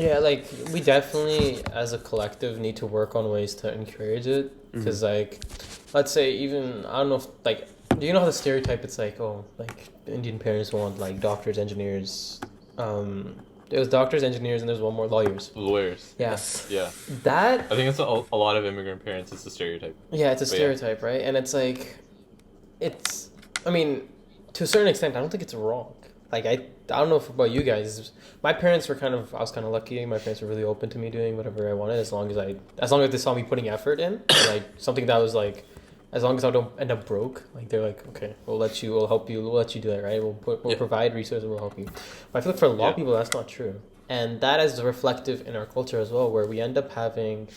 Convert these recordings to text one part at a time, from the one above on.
Yeah, like we definitely as a collective need to work on ways to encourage it because like let's say even I don't know if like do you know how the stereotype it's like oh like Indian parents want like doctors, engineers, there was doctors, engineers, and there's one more lawyers. Lawyers. Yeah. Yeah. That I think it's a lot of immigrant parents. It's a stereotype. yeah, it's a But stereotype, right? And it's like it's I mean to a certain extent I don't think it's wrong. Like I don't know if about you guys. My parents were I was kind of lucky. My parents were really open to me doing whatever I wanted as long as they saw me putting effort in, and, like something that was like, as long as I don't end up broke. Like they're like, okay, we'll help you, we'll let you do it, right? We'll provide resources, we'll help you. But I feel like for a lot of people that's not true, and that is reflective in our culture as well, where we end up having.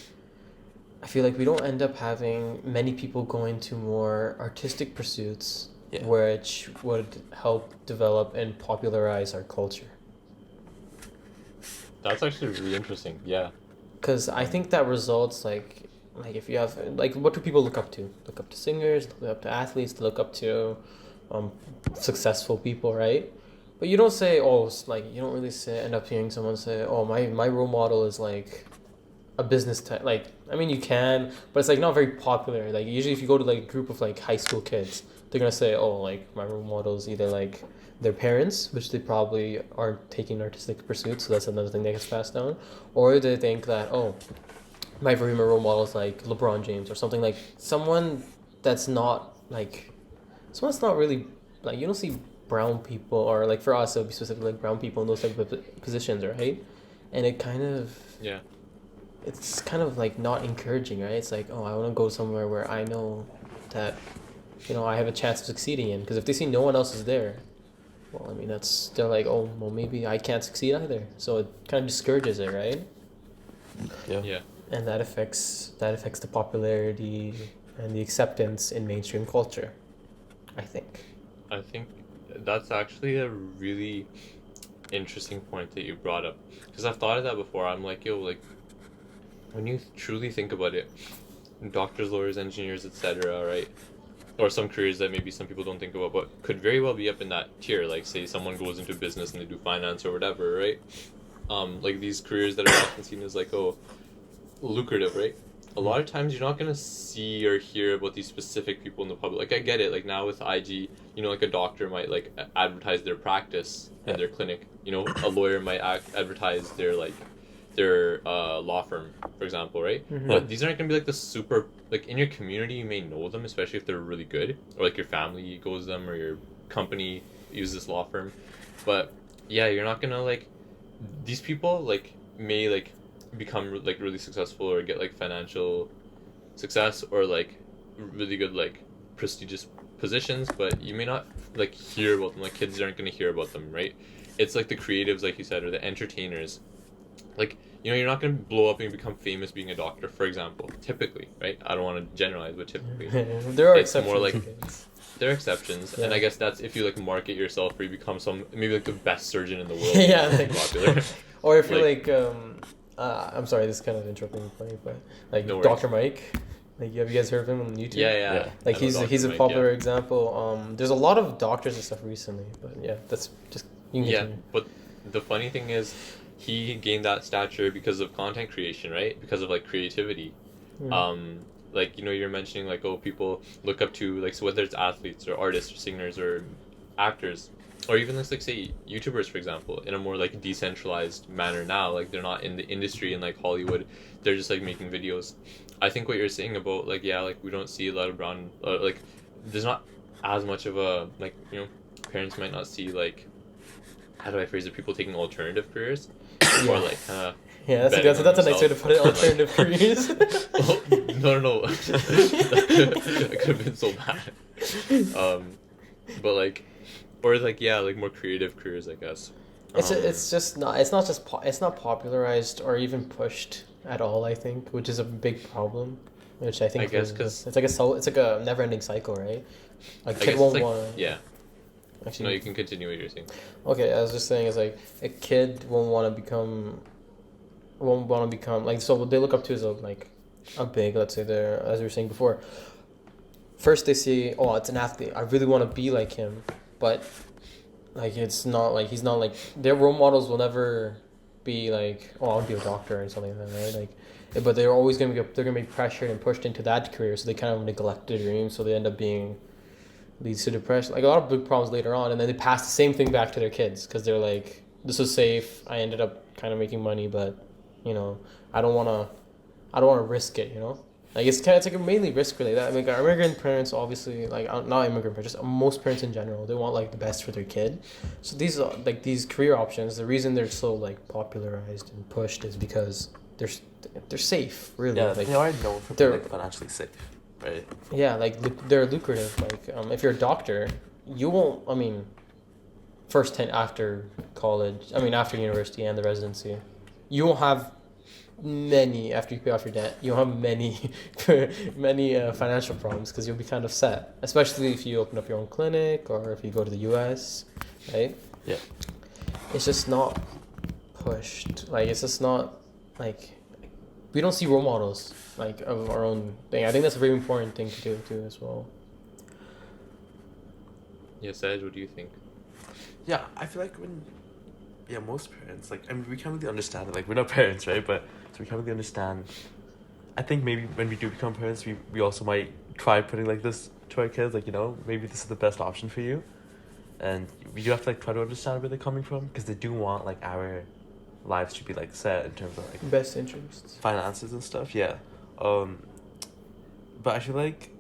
I feel like we don't end up having many people going to more artistic pursuits. Yeah. Which would help develop and popularize our culture. That's actually really interesting. Yeah. Because I think that results like if you have like what do people look up to? Look up to singers, look up to athletes, look up to successful people, right? But you don't say you don't really end up hearing someone say my role model is like a business type. Like I mean you can, but it's like not very popular. Like usually if you go to like a group of like high school kids, they're gonna say, my role model is either like their parents, which they probably aren't taking artistic pursuits, so that's another thing that gets passed down, or they think that my role model is like LeBron James or something like someone that's not like someone's not really like you don't see brown people or like for us it would be specifically like brown people in those type of positions, right? And it kind of it's kind of like not encouraging, right? It's like I want to go somewhere where I know that. I have a chance of succeeding in, because if they see no one else is there, well, I mean, they're like, maybe I can't succeed either. So it kind of discourages it, right? Yeah. And that affects the popularity and the acceptance in mainstream culture, I think. I think that's actually a really interesting point that you brought up, because I've thought of that before. I'm like, when you truly think about it, doctors, lawyers, engineers, etc., right? Or some careers that maybe some people don't think about, but could very well be up in that tier. Like, say someone goes into business and they do finance or whatever, right? Like these careers that are often seen as like, lucrative, right? A lot of times you're not gonna see or hear about these specific people in the public. Like I get it. Like now with IG, like a doctor might like advertise their practice and their clinic. A lawyer might advertise their law firm, for example, right? Mm-hmm. But these aren't gonna be like the super like in your community. You may know them, especially if they're really good, or like your family goes them, or your company uses this law firm. But yeah, you're not gonna like these people like may like become like really successful or get like financial success or like really good like prestigious positions, but you may not like hear about them. Like kids aren't gonna hear about them, right? It's like the creatives, like you said, or the entertainers. Like, you're not going to blow up and become famous being a doctor, for example. Typically, right? I don't want to generalize, but typically. There are exceptions. More like, there are exceptions. Yeah. And I guess that's if you, like, market yourself or you become maybe, like, the best surgeon in the world. Yeah. Popular. Or if you're, like I'm sorry, this is kind of interrupting the point, but, like, no Dr. Mike. Like, have you guys heard of him on YouTube? Yeah. Like, he's a popular example. There's a lot of doctors and stuff recently, but, yeah, that's just... But the funny thing is... he gained that stature because of content creation, right? Because of like creativity. Like you're mentioning like people look up to like so whether it's athletes or artists or singers or actors or even like say YouTubers, for example, in a more like decentralized manner now. Like they're not in the industry in like Hollywood, they're just like making videos. I think what you're saying about like like we don't see a lot of brown like there's not as much of a like parents might not see like how do I phrase it, people taking alternative careers. Or like that's a nice way to put it, alternative careers. No. That could have been so bad. But like or like like more creative careers, I guess. It's not popularized or even pushed at all, I think, which is a big problem. Which I think because it's like a never-ending cycle, right? Like kid won't want to. Actually, no, you can continue what you're saying. Okay, I was just saying is like a kid won't want to become like, so what they look up to is a big, let's say they're, as we were saying before, first they see, it's an athlete, I really want to be like him, but like it's not like he's not like their role models will never be like, oh, I'll be a doctor or something like that, right? Like, but they're always gonna be pressured and pushed into that career, so they kind of neglect their dreams, so they end up being leads to depression, like a lot of big problems later on, and then they pass the same thing back to their kids because they're like, this was safe. I ended up kind of making money, but I don't wanna risk it. Like it's like mainly risk related. I mean, our immigrant parents obviously, like not immigrant parents, just most parents in general, they want like the best for their kid. So these are like these career options. The reason they're so like popularized and pushed is because they're safe, really. Yeah, like they are known for being like financially safe, right? yeah, like they're lucrative. Like if you're a doctor, you won't. I mean, first 10 after college. I mean after university and the residency, you won't have many after you pay off your debt. You won't have many many financial problems because you'll be kind of set. Especially if you open up your own clinic or if you go to the U.S. Right? Yeah. It's just not pushed. Like it's just not like. We don't see role models like of our own thing. I think that's a very important thing to do too as well. Yeah, Sahej, what do you think? Yeah, I feel like most parents, like, I mean, we can't really understand it. Like, we're not parents, right? But, so we can't really understand. I think maybe when we do become parents, we also might try putting, like, this to our kids. Like, maybe this is the best option for you. And we do have to, like, try to understand where they're coming from. Because they do want, like, our lives to be, like, set in terms of, like, Best interests. finances and stuff, yeah. But I feel like,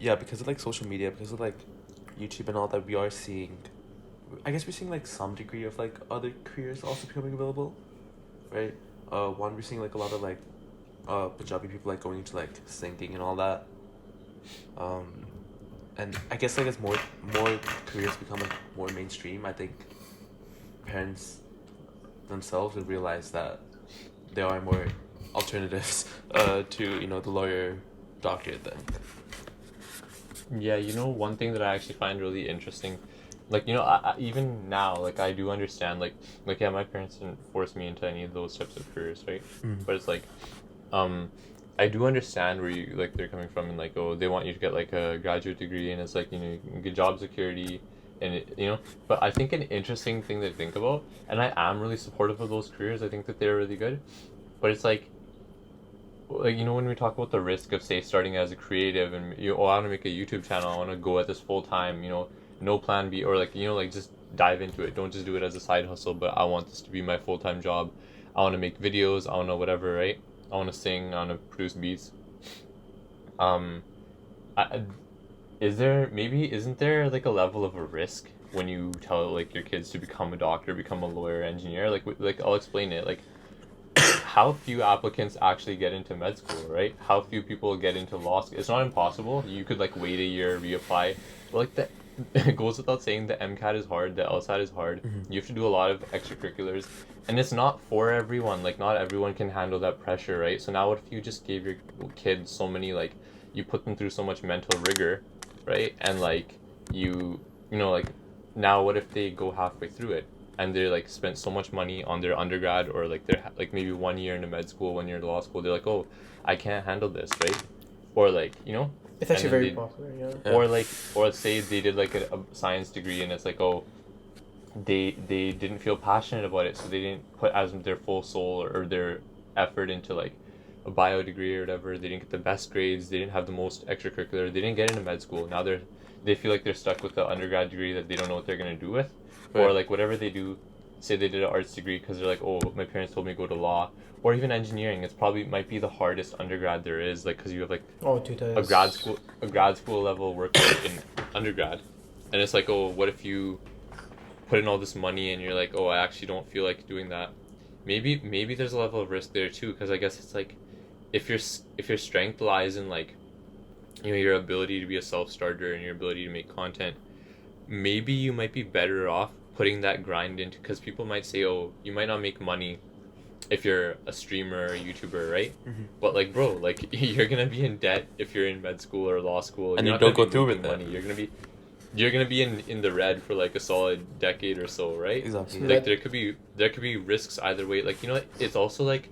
yeah, because of, like, social media, because of, like, YouTube and all that, we are seeing... I guess we're seeing like some degree of like other careers also becoming available, right? One, we're seeing like a lot of like Punjabi people like going into like singing and all that. And I guess like as more careers become like more mainstream, I think parents themselves would realize that there are more alternatives to the lawyer, doctor thing. Yeah, one thing that I actually find really interesting, like, I even now, like, I do understand, like, yeah, my parents didn't force me into any of those types of careers, right? But it's like, I do understand where they're coming from, and like, oh, they want you to get like a graduate degree, and it's like, you get job security, and but I think an interesting thing to think about, and I am really supportive of those careers, I think that they're really good, but it's like, when we talk about the risk of, say, starting as a creative and I want to make a YouTube channel, I want to go at this full time, no plan B, or like just dive into it. Don't just do it as a side hustle, but I want this to be my full-time job. I want to make videos, I want to whatever, right? I want to sing, I want to produce beats. Isn't there like a level of a risk when you tell like your kids to become a doctor, become a lawyer, engineer? Like I'll explain it. Like, how few applicants actually get into med school, right? How few people get into law school? It's not impossible. You could like wait a year, reapply. But like it goes without saying, the MCAT is hard, the LSAT is hard. You have to do a lot of extracurriculars, and it's not for everyone. Like, not everyone can handle that pressure, right? So now what if you just gave your kids so many, like, you put them through so much mental rigor, right? And like like, now what if they go halfway through it and they're like spent so much money on their undergrad, or like they're like maybe 1 year into med school, 1 year into law school, they're like, oh, I can't handle this, right? Or like, It's actually very popular, yeah. Or say they did like a science degree, and it's like, oh, they didn't feel passionate about it, so they didn't put as their full soul or their effort into like a bio degree or whatever. They didn't get the best grades. They didn't have the most extracurricular. They didn't get into med school. Now they feel like they're stuck with the undergrad degree that they don't know what they're gonna do with, or like whatever they do. Say they did an arts degree because they're like, oh, my parents told me to go to law, or even engineering. It's probably might be the hardest undergrad there is, like, because you have like a grad school level workload in undergrad, and it's like, oh, what if you put in all this money and you're like, oh, I actually don't feel like doing that. Maybe there's a level of risk there too, because I guess it's like, if your strength lies in like, your ability to be a self-starter and your ability to make content, maybe you might be better off putting that grind into, because people might say, oh, you might not make money if you're a streamer or a YouTuber, right? But like, bro, like, you're gonna be in debt if you're in med school or law school, and you don't go through with money. You're gonna be in the red for like a solid decade or so, right? Exactly. Like, there could be risks either way. Like, it's also like,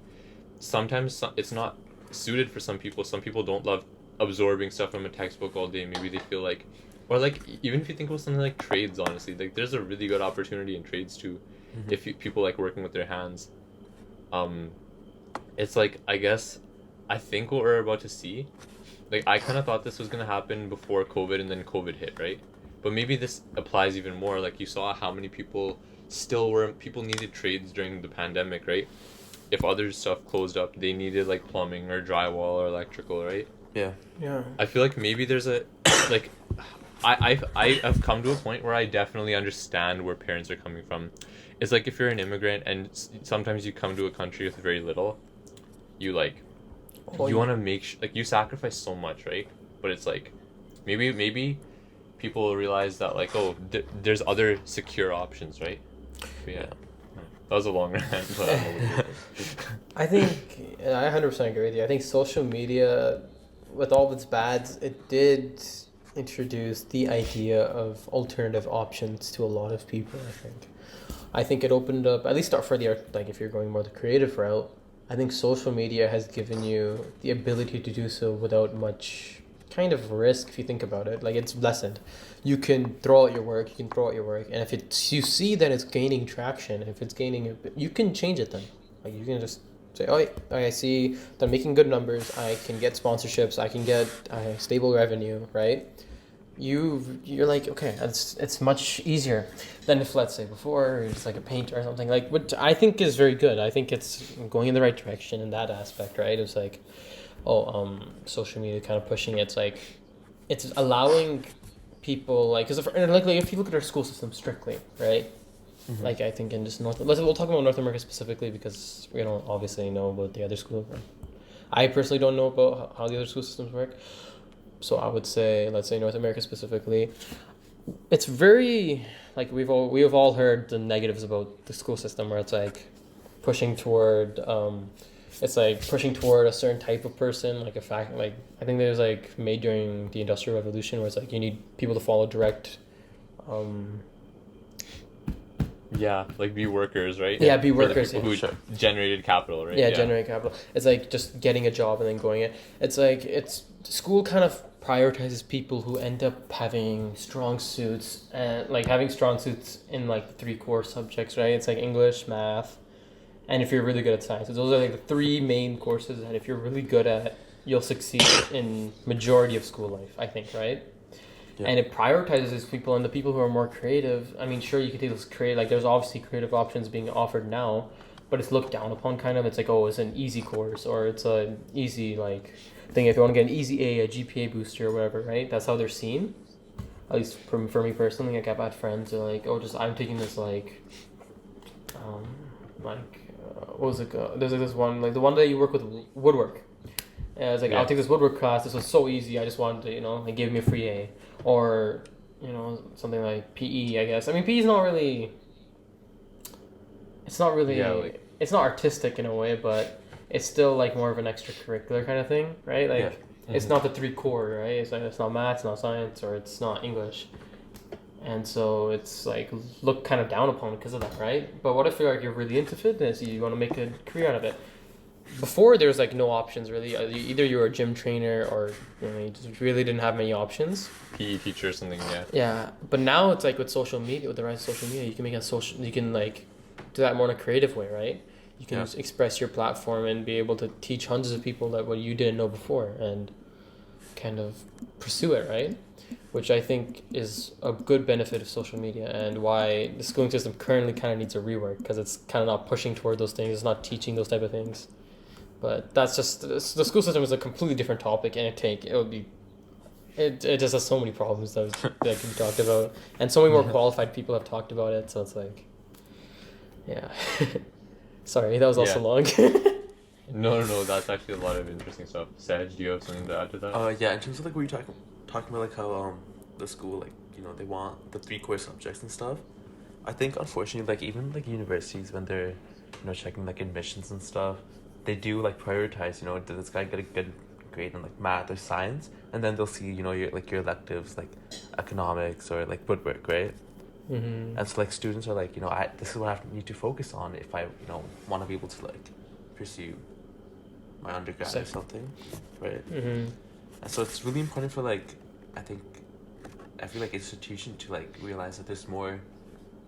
sometimes it's not suited for some people. Some people don't love absorbing stuff from a textbook all day. Maybe they feel like, or like, even if you think about something like trades, honestly, like, there's a really good opportunity in trades too, if people like working with their hands. it's like, I guess, I think what we're about to see, like, I kind of thought this was gonna happen before COVID, and then COVID hit, right? But maybe this applies even more. Like, you saw how many people people needed trades during the pandemic, right? If other stuff closed up, they needed like plumbing or drywall or electrical, right? Yeah. Yeah. I feel like maybe there's a like I've come to a point where I definitely understand where parents are coming from. It's like, if you're an immigrant and sometimes you come to a country with very little, you like you want to make like, you sacrifice so much, right? But it's like, maybe people will realize that, like, oh, there's other secure options, right? But yeah. That was a long rant, but I think I 100% agree with you. I think social media, with all of its bads, it did introduce the idea of alternative options to a lot of people. I think it opened up, at least for the art, like if you're going more the creative route. I think social media has given you the ability to do so without much kind of risk, if you think about it. Like, it's lessened. You can throw out your work, and if you see that it's gaining traction, if it's gaining, you can change it then. Like, you can just say, oh, I see that I'm making good numbers, I can get sponsorships, I can get stable revenue, right? You're like, okay, it's much easier than if, let's say, before it's like a painter or something, like, what I think is very good. I think it's going in the right direction in that aspect, right? It's like, social media kind of pushing it. It's like, it's allowing people, like, because if you look at our school system strictly, right? Mm-hmm. Like, I think in just we'll talk about North America specifically, because we don't obviously know about the other schools. I personally don't know about how the other school systems work. So I would say, let's say North America specifically, it's very, like, we have all heard the negatives about the school system, where it's like pushing toward a certain type of person, like I think there's like made during the Industrial Revolution, where it's like you need people to follow direct yeah, like be workers, right? Yeah, be workers. Who generated capital, right? Yeah, generate capital. It's like just getting a job and then going it. It's like, school kind of prioritizes people who end up having strong suits, and like having strong suits in like the 3 core subjects, right? It's like English, math, and if you're really good at science. So those are like the 3 main courses that if you're really good at, you'll succeed in majority of school life, I think, right? Yeah. And it prioritizes these people, and the people who are more creative, I mean, sure, you can take those like, there's obviously creative options being offered now, but it's looked down upon kind of. It's like, oh, it's an easy course, or it's an easy, like, thing. If you want to get an easy A GPA booster or whatever, right? That's how they're seen. At least for me personally, like, I've had friends who are like, oh, I'm taking this, like, what was it called? There's like this one, like the one that you work with woodwork. And I was like, yeah. I'll take this woodwork class. This was so easy. I just wanted to, they gave me a free A. Or, something like PE, I guess. I mean, PE is not really... It's not really... Yeah, like, it's not artistic in a way, but it's still, like, more of an extracurricular kind of thing, right? Like, yeah. Mm-hmm. It's not the 3 core, right? It's like, it's not math, it's not science, or it's not English. And so it's, like, looked kind of down upon because of that, right? But what if you're really into fitness, you want to make a career out of it? Before, there was, like, no options, really. Either you were a gym trainer, or you just really didn't have many options. PE teacher or something, yeah. Yeah, but now it's like with social media, with the rise of social media, you can like do that more in a creative way, right? You can express your platform and be able to teach hundreds of people that what you didn't know before, and kind of pursue it, right? Which I think is a good benefit of social media, and why the schooling system currently kind of needs a rework, because it's kind of not pushing toward those things. It's not teaching those type of things. But that's just, the school system is a completely different topic, and it just has so many problems that can be talked about, and so many more qualified people have talked about it. So it's like, yeah. Sorry, that was also long. No, that's actually a lot of interesting stuff. Sahej, do you have something to add to that? Yeah, in terms of like, were you talking about like how the school, like, they want the 3 core subjects and stuff. I think unfortunately, like, even like universities, when they're checking like admissions and stuff, they do like prioritize, did this guy get a good grade in like math or science, and then they'll see your electives like economics or like woodwork, right? Mm-hmm. And so like students are like, this is what I need to focus on if I want to be able to like pursue my undergrad or something, right? Mm-hmm. And so it's really important for like, I feel like institution to like realize that there's more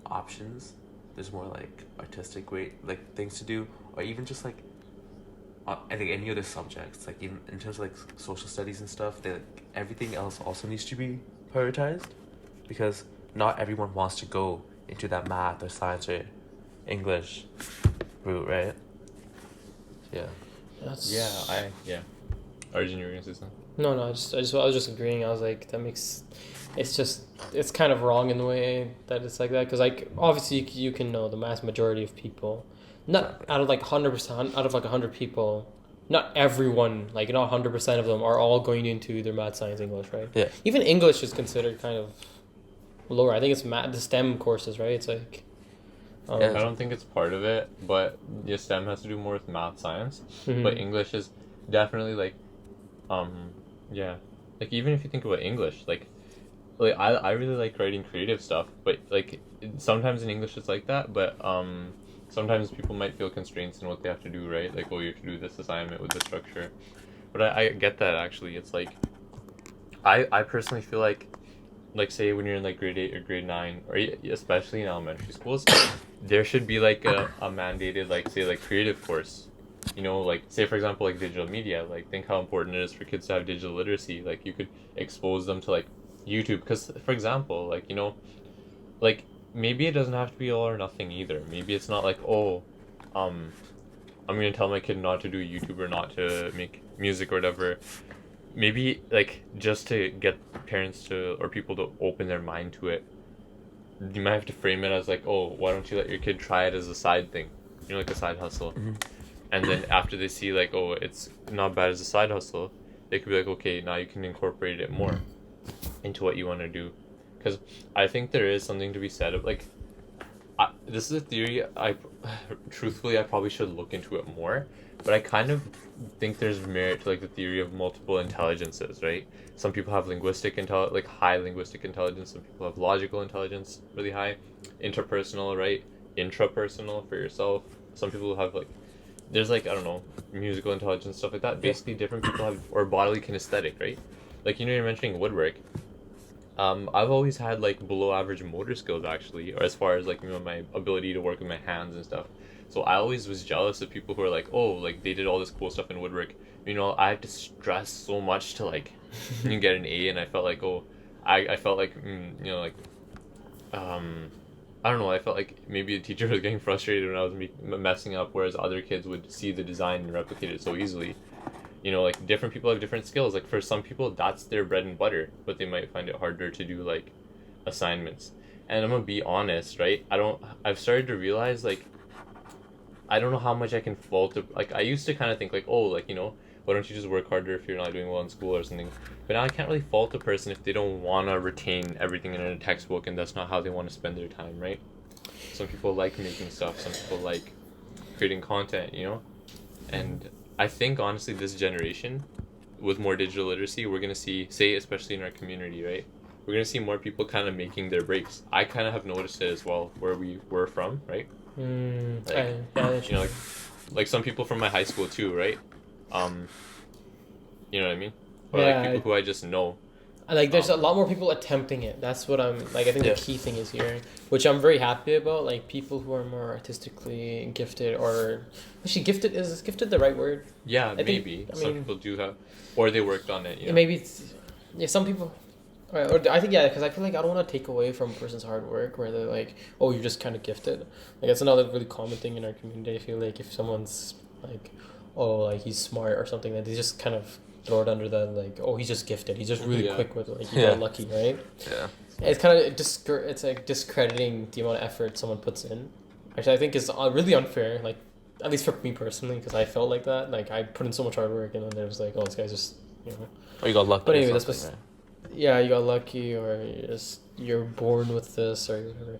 options, there's more like artistic great like things to do, or even just like I think any other subjects, like even in terms of like social studies and stuff, they like, everything else also needs to be prioritized, because not everyone wants to go into that math or science or English route, right? Yeah. Arjun, you were gonna say something? No, I was just agreeing. I was like, it's kind of wrong in the way that it's like that, because like obviously you can know the mass majority of people, not out of like 100%, out of like 100 people, not everyone, like not 100% of them are all going into either math, science, English, right? Yeah. Even English is considered kind of lower. I think it's the STEM courses, right? It's like. I don't think it's part of it, but STEM has to do more with math, science. Mm-hmm. But English is definitely like, like even if you think about English, like I really like writing creative stuff, but like sometimes in English it's like that, but sometimes people might feel constraints in what they have to do, right? Like, oh, you have to do this assignment with this structure. But I get that actually. It's like, I personally feel like say when you're in like grade 8 or grade 9, or especially in elementary schools, there should be like a mandated like say like creative course, you know, like say for example like digital media. Like think how important it is for kids to have digital literacy. Like you could expose them to like YouTube, because for example like, you know, like maybe it doesn't have to be all or nothing either. Maybe it's not like, oh, I'm gonna tell my kid not to do YouTube or not to make music or whatever. Maybe like just to get parents to or people to open their mind to it, you might have to frame it as like, oh, why don't you let your kid try it as a side thing, you know, like a side hustle. Mm-hmm. And then after they see like, oh, it's not bad as a side hustle, they could be like, okay, now you can incorporate it more into what you want to do. Because I think there is something to be said of like, this is a theory truthfully I probably should look into it more, but I kind of think there's merit to like the theory of multiple intelligences, right? Some people have like high linguistic intelligence. Some people have logical intelligence, really high. Interpersonal, right? Intrapersonal for yourself. Some people have like, there's like, I don't know, musical intelligence, stuff like that. Basically different people have, or bodily kinesthetic, right? Like, you know, you're mentioning woodwork. I've always had like below average motor skills actually, or as far as like, you know, my ability to work with my hands and stuff. So I always was jealous of people who are like, oh, like they did all this cool stuff in woodwork. You know, I had to stress so much to like you get an A, and I felt like, oh, I felt like, you know, like, I don't know, I felt like maybe the teacher was getting frustrated when I was messing up, whereas other kids would see the design and replicate it so easily. You know, like different people have different skills. Like for some people, that's their bread and butter, but they might find it harder to do like assignments. And I'm gonna be honest, right? I've started to realize like, I don't know how much I can fault it. Like I used to kind of think like, oh, like, you know, why don't you just work harder if you're not doing well in school or something? But now I can't really fault a person if they don't want to retain everything in a textbook and that's not how they want to spend their time, right? Some people like making stuff. Some people like creating content, you know? And I think honestly this generation with more digital literacy, we're going to see, say especially in our community, right? We're going to see more people kind of making their breaks. I kind of have noticed it as well where we were from, right? Like, you know, like some people from my high school too, right? You know what I mean? Or like people who I just know. Like there's a lot more people attempting it. That's what I'm like. I think the key thing is here, which I'm very happy about. Like people who are more artistically gifted, or actually gifted, is gifted the right word? Yeah, maybe some people do have, or they worked on it. Yeah, maybe some people. Right, or I think because I feel like I don't want to take away from a person's hard work where they're like, oh, you're just kind of gifted. Like that's another really common thing in our community. I feel like if someone's like, oh, like he's smart or something, that they just kind of throw it under that like, oh, he's just gifted. He's just really quick with it. Like, he got lucky, right? Yeah. It's kind of it's like discrediting the amount of effort someone puts in, which I think is really unfair. Like at least for me personally, because I felt like that. Like I put in so much hard work, and then there was like, oh, this guy's just, you know. Oh, you got lucky. But anyway, that's yeah, you got lucky, or you're born with this, or whatever.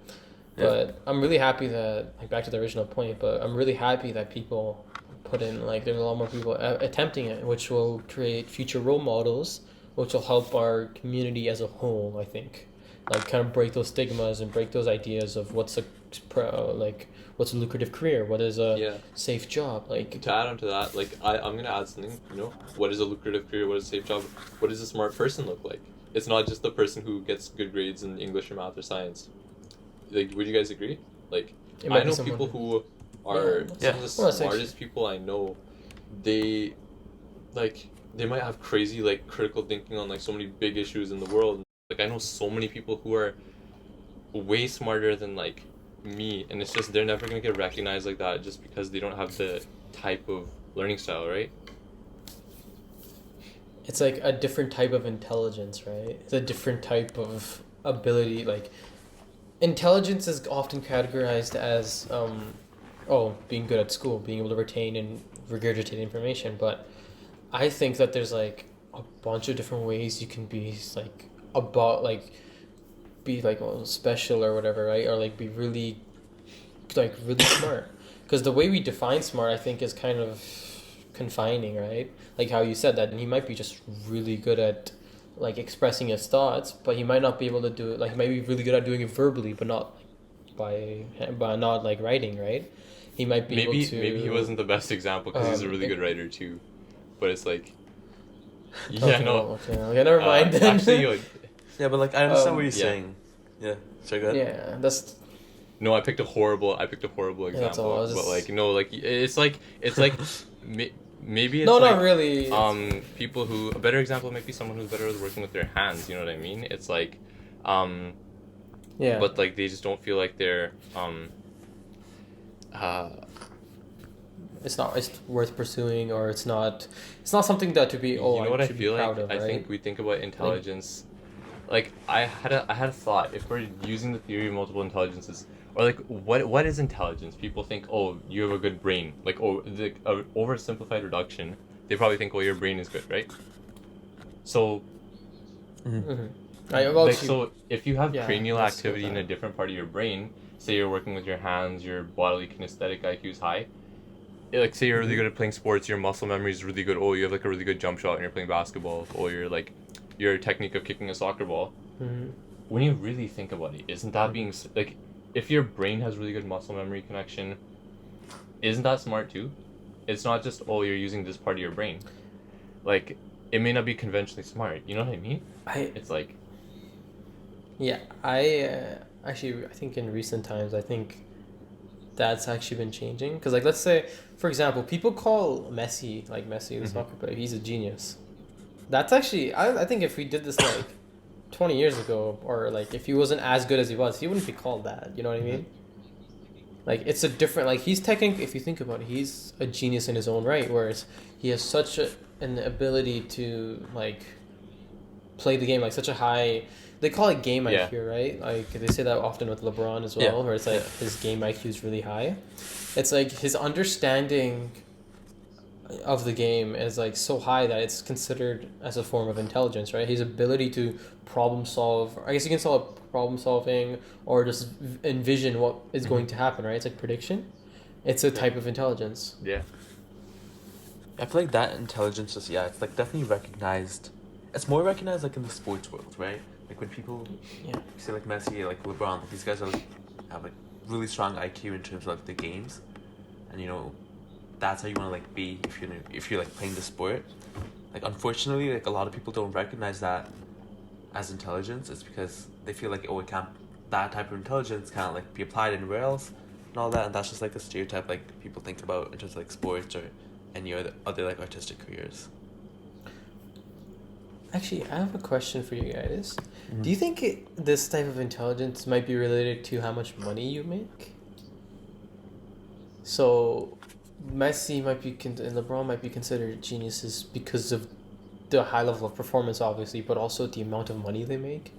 But I'm really happy that, like, back to the original point, but I'm really happy that people put in, like, there's a lot more people attempting it, which will create future role models, which will help our community as a whole, I think. Like, kind of break those stigmas and break those ideas of what's a lucrative career, what is a safe job. Like, to add on to that, like, I'm going to add something, you know, what is a lucrative career, what is a safe job, what does a smart person look like? It's not just the person who gets good grades in English or math or science. Like, would you guys agree? Like, I know people who are Yeah, some of the well, that's smartest people I know. They they might have crazy like critical thinking on like so many big issues in the world. Like I know so many people who are way smarter than like me, and it's just they're never gonna get recognized like that just because they don't have the type of learning style, right? It's like a different type of intelligence, right? It's a different type of ability. Like intelligence is often categorized as being good at school, being able to retain and regurgitate information. But I think that there's like a bunch of different ways you can be like about like be like special or whatever, right? Or like be really smart. Because the way we define smart, I think, is kind of confining, right? Like how you said that, and he might be just really good at like expressing his thoughts, but he might not be able to do it. Like he might be really good at doing it verbally, but not by not like writing, right? He might be able to. Maybe he wasn't the best example because he's a really good writer too, but it's like, yeah, okay, no, well, okay, never mind then. actually, Yeah, but like I understand what you're yeah. saying. Yeah, sorry, go ahead. Yeah, that's no, I picked a horrible example, that's all, I was but just- like no, like it's like maybe it's no, like, not really. people who a better example might be someone who's better at working with their hands. You know what I mean? It's like, Yeah. but like they just don't feel like they're It's worth pursuing, or it's not something that to be you know what I should feel be proud like? of, I right? think we think about intelligence. Like I had a thought. If we're using the theory of multiple intelligences, or like what is intelligence? People think, oh, you have a good brain. Like oversimplified reduction. They probably think, oh, your brain is good, right? So so if you have cranial let's go activity in with a different part of your brain, say you're working with your hands, your bodily kinesthetic IQ is high. Like say you're really good at playing sports, your muscle memory is really good. Oh, you have like a really good jump shot when you're playing basketball. Or you're like your technique of kicking a soccer ball. When you really think about it, isn't that being like, if your brain has really good muscle memory connection, isn't that smart too? It's not just, oh, you're using this part of your brain. Like it may not be conventionally smart. You know what I mean? It's like, yeah, I think in recent times, I think that's actually been changing. Because like let's say, for example, people call Messi, the soccer player, he's a genius. That's actually, I think if we did this like 20 years ago, or like if he wasn't as good as he was, he wouldn't be called that. You know what I mean? Like it's a different, like he's technically, if you think about it, he's a genius in his own right, whereas he has such an ability to like play the game, like such a high, they call it game IQ, right? Like they say that often with LeBron as well, where it's like his game IQ is really high. It's like his understanding of the game is like so high that it's considered as a form of intelligence, right? His ability to problem solve, I guess you can call it problem solving, or just envision what is going to happen, right? It's like prediction. It's a type of intelligence. yeah. I feel like that intelligence is it's like definitely recognized. It's more recognized like in the sports world, right? Like when people say like Messi, like LeBron, like these guys are like, have like really strong IQ in terms of like the games, and you know, that's how you want to like be if you're like playing the sport. Like unfortunately, like a lot of people don't recognize that as intelligence. It's because they feel like that type of intelligence can't like be applied anywhere else and all that, and that's just like a stereotype like people think about in terms of like sports or any other like artistic careers. Actually, I have a question for you guys. Do you think this type of intelligence might be related to how much money you make? So, Messi might be and LeBron might be considered geniuses because of the high level of performance, obviously, but also the amount of money they make.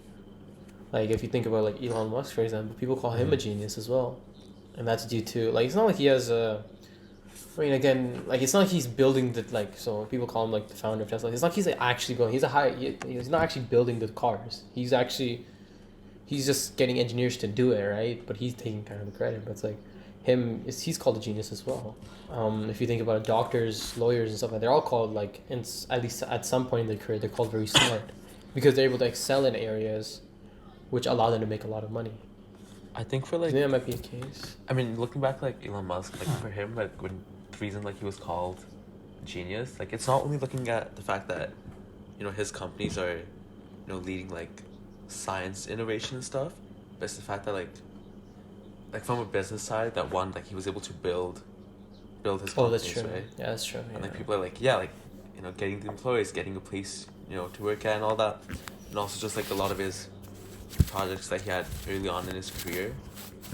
Like if you think about like Elon Musk, for example, people call him a genius as well, and that's due to like it's not like he has a. I mean, again, like it's not like he's building the like. So people call him like the founder of Tesla. It's not like he's like, actually going. He's not actually building the cars. He's just getting engineers to do it, right? But he's taking kind of the credit. But it's like he's called a genius as well. If you think about it, doctors, lawyers, and stuff like that, they're all called like at least at some point in their career, they're called very smart because they're able to excel in areas which allow them to make a lot of money. I think for like, I think that might be the case. I mean, looking back, like Elon Musk, like for him, like when the reason like he was called genius, like it's not only looking at the fact that, you know, his companies are, you know, leading like science innovation and stuff, but it's the fact that like like from a business side, that one, like he was able to build his Oh, that's companies, true. right? Yeah, that's true. And Yeah. like people are like, yeah, like, you know, getting the employees, getting a place, you know, to work at and all that. And also just like a lot of his projects that he had early on in his career.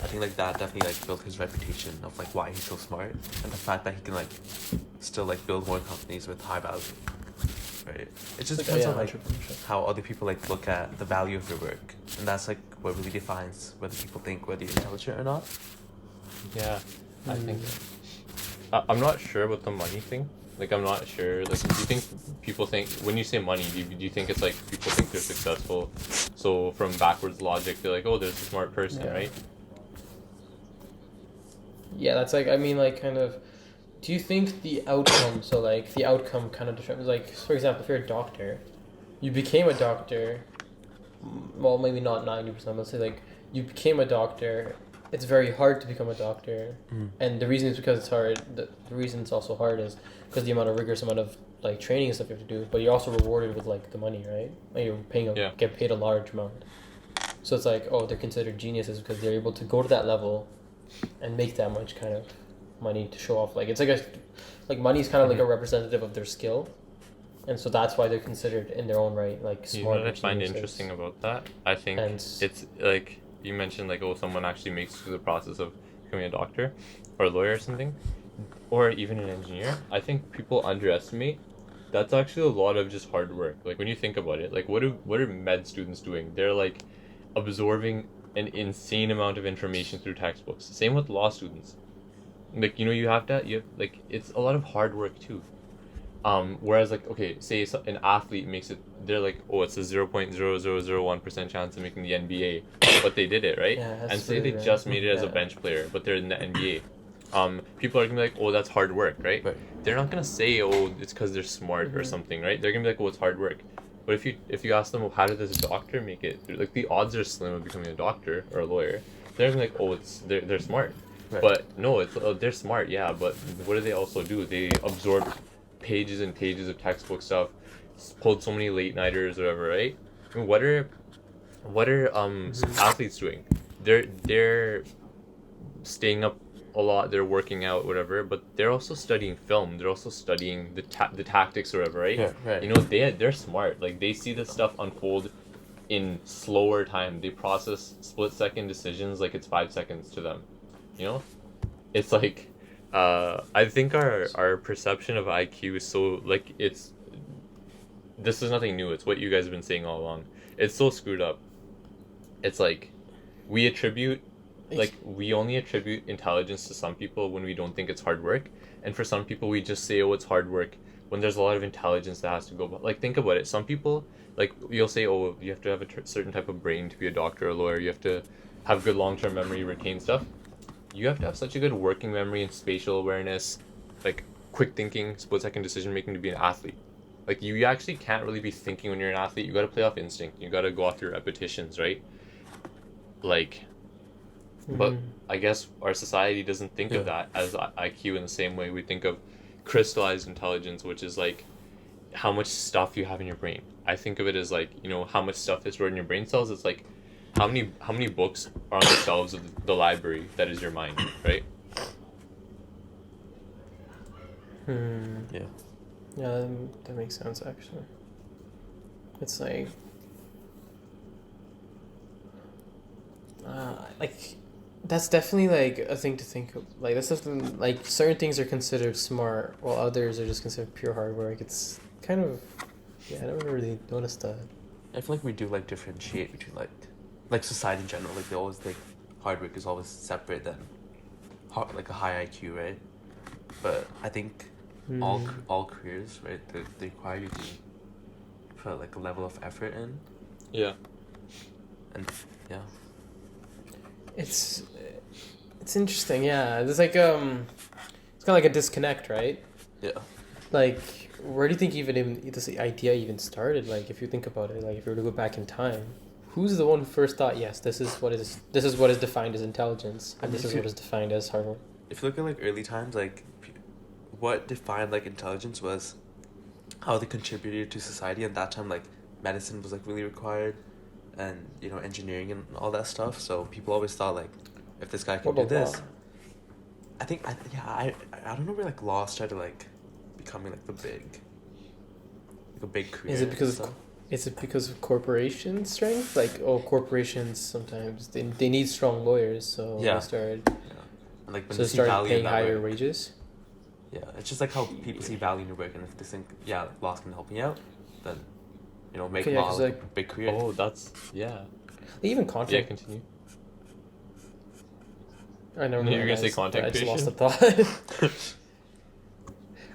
I think like that definitely like built his reputation of like why he's so smart, and the fact that he can like still like build more companies with high value. Right. It just Like, depends yeah, on like 100%. how other people like look at the value of your work. And that's like what really defines whether people think whether you're intelligent or not. Yeah, I think. I'm not sure about the money thing. Like, I'm not sure. Like, do you think people think, when you say money, do you think it's like people think they're successful? So, from backwards logic, they're like, oh, there's a smart person, Yeah. right? Yeah, that's like, I mean, like, kind of, do you think the outcome, so like the outcome kind of determines, like, for example, if you're a doctor, you became a doctor, well, maybe not 90%, let's say like you became a doctor, it's very hard to become a doctor. And the reason is because it's hard, the reason it's also hard is because the amount of rigorous amount of like training and stuff you have to do, but you're also rewarded with like the money, right? Like you're paying Yeah. get paid a large amount. So it's like, oh, they're considered geniuses because they're able to go to that level and make that much kind of money to show off. Like it's like money is kind of like a representative of their skill, and so that's why they're considered in their own right like You smart. know what I find geniuses. interesting about that? I think And it's like you mentioned, like, oh, someone actually makes it through the process of becoming a doctor or a lawyer or something, or even an engineer. I think people underestimate that's actually a lot of just hard work. Like when you think about it, like what are med students doing? They're like absorbing an insane amount of information through textbooks. Same with law students. Like, you know, you have like, it's a lot of hard work too. Whereas like, okay, say an athlete makes it, they're like, oh, it's a 0.0001% chance of making the NBA, but they did it, right? Yeah, that's And say really they rare. just made it as a Yeah. bench player, but they're in the NBA. People are gonna be like, oh, that's hard work, right? Right. They're not gonna say, oh, it's because they're smart or something, right? They're gonna be like, oh, it's hard work. But if you ask them, well, how did this doctor make it through? Like, the odds are slim of becoming a doctor or a lawyer. They're gonna be like, oh, they're smart. Right. But no, it's they're smart, yeah. But what do they also do? They absorb pages and pages of textbook stuff, pulled so many late nighters or whatever, right? I mean, what are athletes doing? They're staying up a lot. They're working out, whatever. But they're also studying film. They're also studying the tactics or whatever, right? Yeah, right. You know, they're smart. Like, they see this stuff unfold in slower time. They process split-second decisions like it's 5 seconds to them. You know, it's like, I think our perception of IQ is so, like, this is nothing new. It's what you guys have been saying all along. It's so screwed up. It's like, we only attribute intelligence to some people when we don't think it's hard work, and for some people we just say, oh, it's hard work, when there's a lot of intelligence that has to go. But like, think about it. Some people, like, you'll say, oh, you have to have a certain type of brain to be a doctor or a lawyer. You have to have good long-term memory, retain stuff. You have to have such a good working memory and spatial awareness, like quick thinking, split-second decision making to be an athlete. Like, you actually can't really be thinking when you're an athlete. You got to play off instinct. You got to go off your repetitions, right? Like, but I guess our society doesn't think of that as IQ in the same way we think of crystallized intelligence, which is like how much stuff you have in your brain. I think of it as like, you know, how much stuff is stored in your brain cells. It's like how many books are on the shelves of the library that is your mind, right? Yeah. Yeah, that makes sense actually. It's like that's definitely like a thing to think of. Like that's something, like certain things are considered smart while others are just considered pure hard work. It's kind of, yeah, I never really noticed that. I feel like we do like differentiate between like society in general. Like they always think hard work is always separate than like a high IQ, right? But I think all careers, right, they require you to put like a level of effort in. Yeah. And yeah. It's interesting, yeah. There's like it's kind of like a disconnect, right? Yeah. Like, where do you think even this idea even started? Like, if you think about it, like if you were to go back in time, who's the one who first thought, yes, this is what is defined as intelligence, and this is what is defined as hard work? If you look at like early times, like what defined like intelligence was how they contributed to society. At that time, like medicine was like really required, and you know, engineering and all that stuff. So people always thought like, if this guy What can do about this. law? I think I don't know where like law started like becoming like a big career. Is it because so. Is it because of corporation strength? Like, oh, corporations sometimes they need strong lawyers, so Yeah. they started And like when so they they see started value in paying that higher work. wages. Yeah, it's just like how people see value in your work, and if they think, yeah, like law's gonna help me out, then make Okay, yeah, law 'cause, like like- a big career. Oh, that's yeah. Even Yeah, content. continue. I never You were gonna say realized, content but I just lost the creation? thought.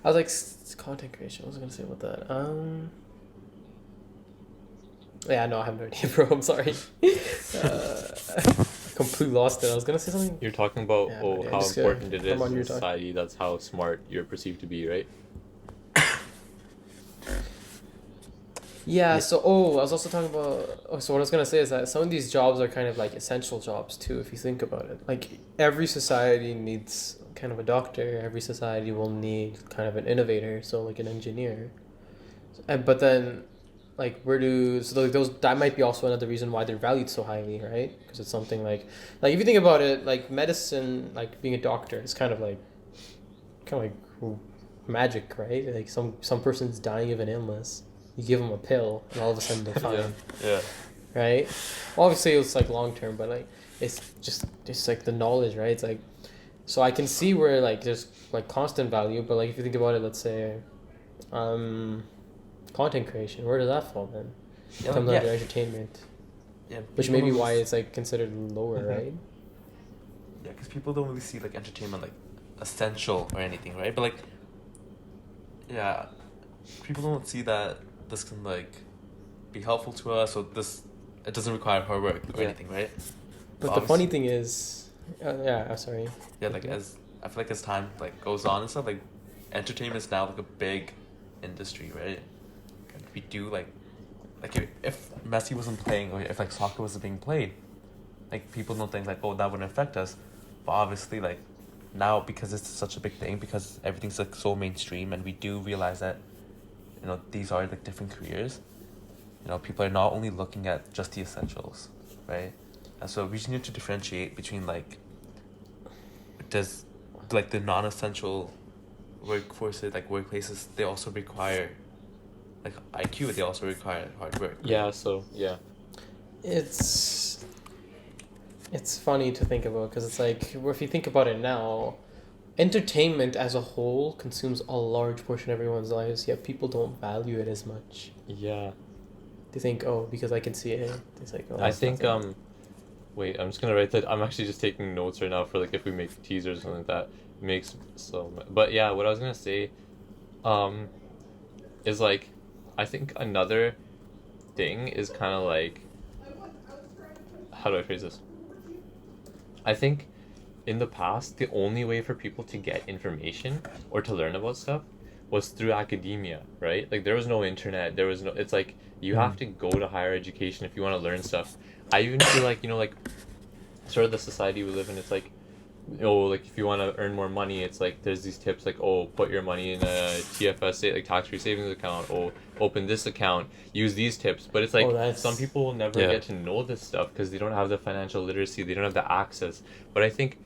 I was like, content creation. What was I gonna say about that? Yeah, no, I have no idea, bro. I'm sorry. Completely lost it. I was gonna say something. You're talking about Yeah, oh yeah, how just, important it is Armaan, in you're talking. society. That's how smart you're perceived to be, right? Yeah, so I was also talking about so what I was gonna say is that some of these jobs are kind of like essential jobs too, if you think about it. Like every society needs kind of a doctor, every society will need kind of an innovator, so like an engineer. But then like those that might be also another reason why they're valued so highly, right? Because it's something like if you think about it, like medicine, like being a doctor is kind of like magic, right? Like some person's dying of an illness. You give them a pill, and all of a sudden they're fine, Yeah. right? Obviously, it's like long term, but like it's like the knowledge, right? It's like, so I can see where like there's like constant value, but like if you think about it, let's say, content creation, where does that fall then? Yeah, Comes yeah. under entertainment, Yeah. which may be why it's like considered lower, Mhm. right? Yeah, because people don't really see like entertainment like essential or anything, right? But like, yeah, people don't see that this can like be helpful to us, or it doesn't require hard work or Yeah. anything, right? But But the funny thing is, I'm sorry. Yeah, like as I feel like as time like goes on and stuff, like entertainment is now like a big industry, right? And we do like if Messi wasn't playing, or if like soccer wasn't being played, like people don't think like, oh, that wouldn't affect us. But obviously like now, because it's such a big thing, because everything's like so mainstream, and we do realize that these are like different careers. People are not only looking at just the essentials, right? And so we just need to differentiate between like, does like the non-essential workforces, like workplaces, they also require like IQ, they also require hard work. Yeah. So yeah. It's funny to think about because it's like, if you think about it now, entertainment as a whole consumes a large portion of everyone's lives, yet people don't value it as much. Yeah. They think, oh, because I can see it. It's like, oh, I it's think nothing. wait, I'm just gonna write that. I'm actually just taking notes right now for like if we make teasers or something like that. But yeah, what I was gonna say, is like, I think another thing is kind of like, how do I phrase this? I think in the past, the only way for people to get information or to learn about stuff was through academia, right? Like there was no internet, it's like you have to go to higher education if you want to learn stuff. I even feel like, like sort of the society we live in, it's like, like if you want to earn more money, it's like there's these tips like, oh, put your money in a TFS, like tax-free savings account, or open this account, use these tips. But it's like some people will never get to know this stuff because they don't have the financial literacy, they don't have the access. But I think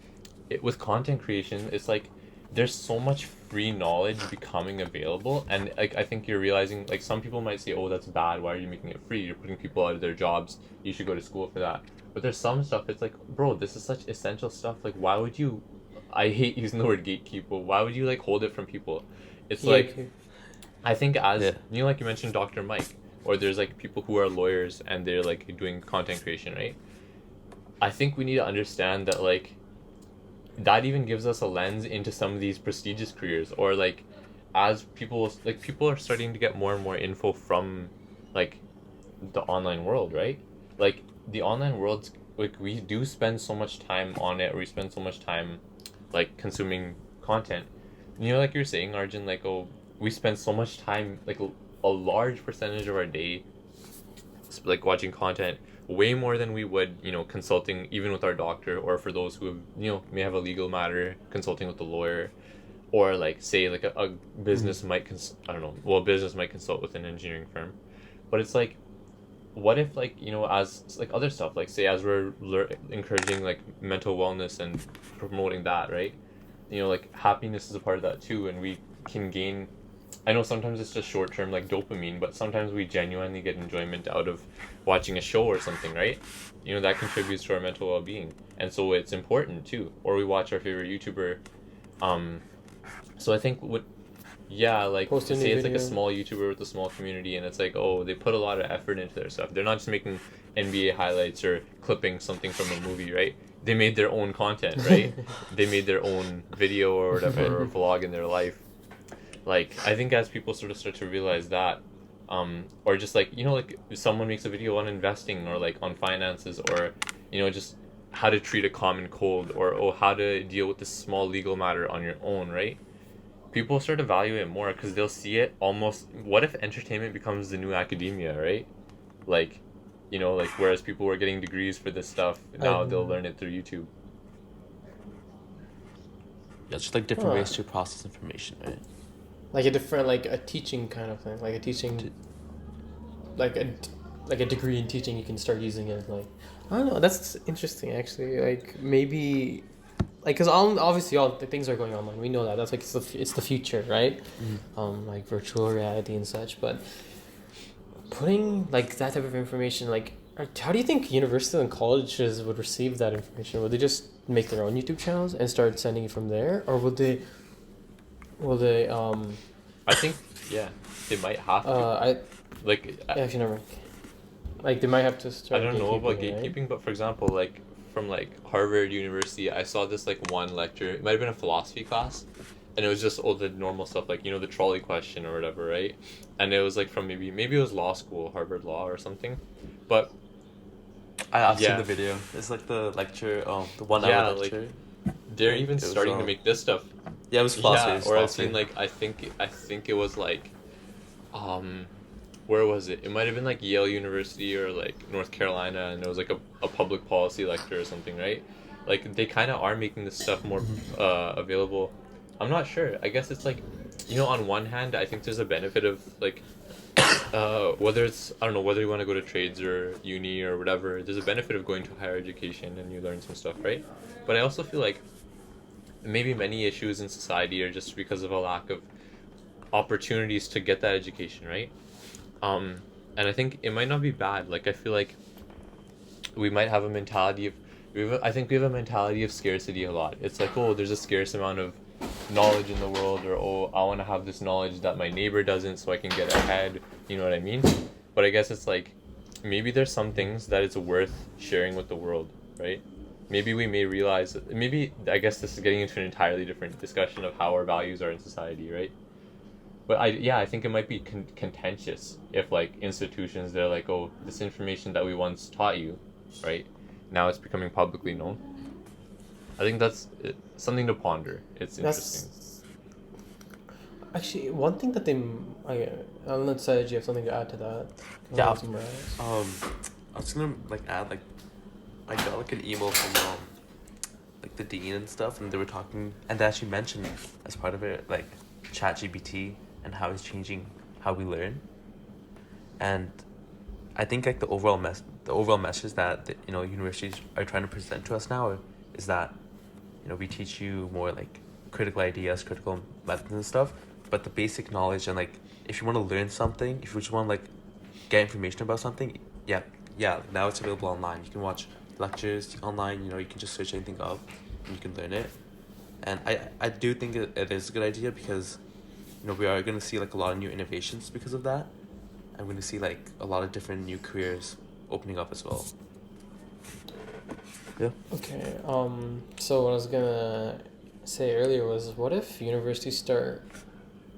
with content creation, it's like there's so much free knowledge becoming available, and like I think you're realizing, like some people might say, oh, that's bad, why are you making it free, you're putting people out of their jobs, you should go to school for that. But there's some stuff, it's like, bro, this is such essential stuff, like why would you, I hate using the word gatekeeper, why would you like hold it from people? It's like, I think as like you mentioned Dr. Mike, or there's like people who are lawyers and they're like doing content creation, right? I think we need to understand that like that even gives us a lens into some of these prestigious careers, or like as people are starting to get more and more info from like the online world, right? Like the online world's like, we do spend so much time on it, or we spend so much time like consuming content. Like you're saying, Arjun, like, oh, we spend so much time, like a large percentage of our day like watching content, way more than we would, consulting even with our doctor, or for those who have, may have a legal matter, consulting with a lawyer, or like say like a business might a business might consult with an engineering firm. But it's like what if, like, you know, as like other stuff, like say as we're encouraging like mental wellness and promoting that, right? You know, like happiness is a part of that too, and we can gain. I know sometimes it's just short term like dopamine, but sometimes we genuinely get enjoyment out of watching a show or something, right? You know, that contributes to our mental well being, and so it's important too. Or we watch our favorite YouTuber. Um, so I think what, yeah, like Post a new say it's like a video. small YouTuber with a small community, and it's like, oh, they put a lot of effort into their stuff. They're not just making NBA highlights or clipping something from a movie, right? They made their own content, right? They made their own video or whatever, or vlog in their life. Like, I think as people sort of start to realize that, or just like, you know, like if someone makes a video on investing or like on finances, or, you know, just how to treat a common cold, or oh, how to deal with this small legal matter on your own, right? People start to value it more because they'll see it almost. What if entertainment becomes the new academia, right? Like, you know, like whereas people were getting degrees for this stuff, now they'll learn it through YouTube. Yeah, it's just like different Huh. ways to process information, right? Like a different, like a teaching kind of thing, like a teaching, like a degree in teaching. You can start using it, like, I don't know. That's interesting, actually. Like maybe, like, because obviously all the things are going online. We know that. That's like it's the future, right? Like virtual reality and such. But putting like that type of information, like, how do you think universities and colleges would receive that information? Would they just make their own YouTube channels and start sending it from there, or would they? Will they? I think, yeah, they might have to. Like, Actually, never mind. Like they might have to I start. don't know about gatekeeping, right? gatekeeping, but for example, like from like Harvard University, I saw this like one lecture. It might have been a philosophy class, and it was just all the normal stuff, like, you know, the trolley question or whatever, right? And it was like from maybe it was law school, Harvard Law or something, but I've seen yeah, the video. It's like the lecture, the 1 yeah, hour like lecture. they're It even was, starting to make this stuff. Yeah, it was philosophy. Yeah, It was or I've philosophy. seen like I think it was like, where was it? It might have been like Yale University or like North Carolina, and it was like a public policy lecture or something, right? Like they kind of are making this stuff more available. I'm not sure. I guess it's like, you know, on one hand, I think there's a benefit of like, whether it's, I don't know, whether you want to go to trades or uni or whatever, there's a benefit of going to higher education and you learn some stuff, right? But I also feel like maybe many issues in society are just because of a lack of opportunities to get that education, right? And I think it might not be bad. Like, I feel like we might have a mentality of, I think we have a mentality of scarcity a lot. It's like, oh, there's a scarce amount of knowledge in the world, or oh, I want to have this knowledge that my neighbor doesn't so I can get ahead. You know what I mean? But I guess it's like, maybe there's some things that it's worth sharing with the world, right? Maybe we may realize, maybe, I guess this is getting into an entirely different discussion of how our values are in society, right? But I think it might be contentious if like institutions, they're like, oh, this information that we once taught you, right, now it's becoming publicly known. I think that's something to ponder. It's interesting. That's actually one thing that I'll let Sahej, you have something to add to that. Yeah. Somewhere else. I was gonna like add, like, I got like an email from like the dean and stuff, and they were talking, and they actually mentioned as part of it like ChatGPT and how it's changing how we learn. And I think like the overall message that you know, universities are trying to present to us now is that, you know, we teach you more like critical ideas, critical methods and stuff, but the basic knowledge, and like if you want to learn something, if you just want to like get information about something, yeah, now it's available online. You can watch lectures online, you know, you can just search anything up and you can learn it. And I do think it is a good idea, because, you know, we are going to see like a lot of new innovations because of that. I'm going to see like a lot of different new careers opening up as well. Yeah. Okay. So what I was gonna say earlier was, what if universities start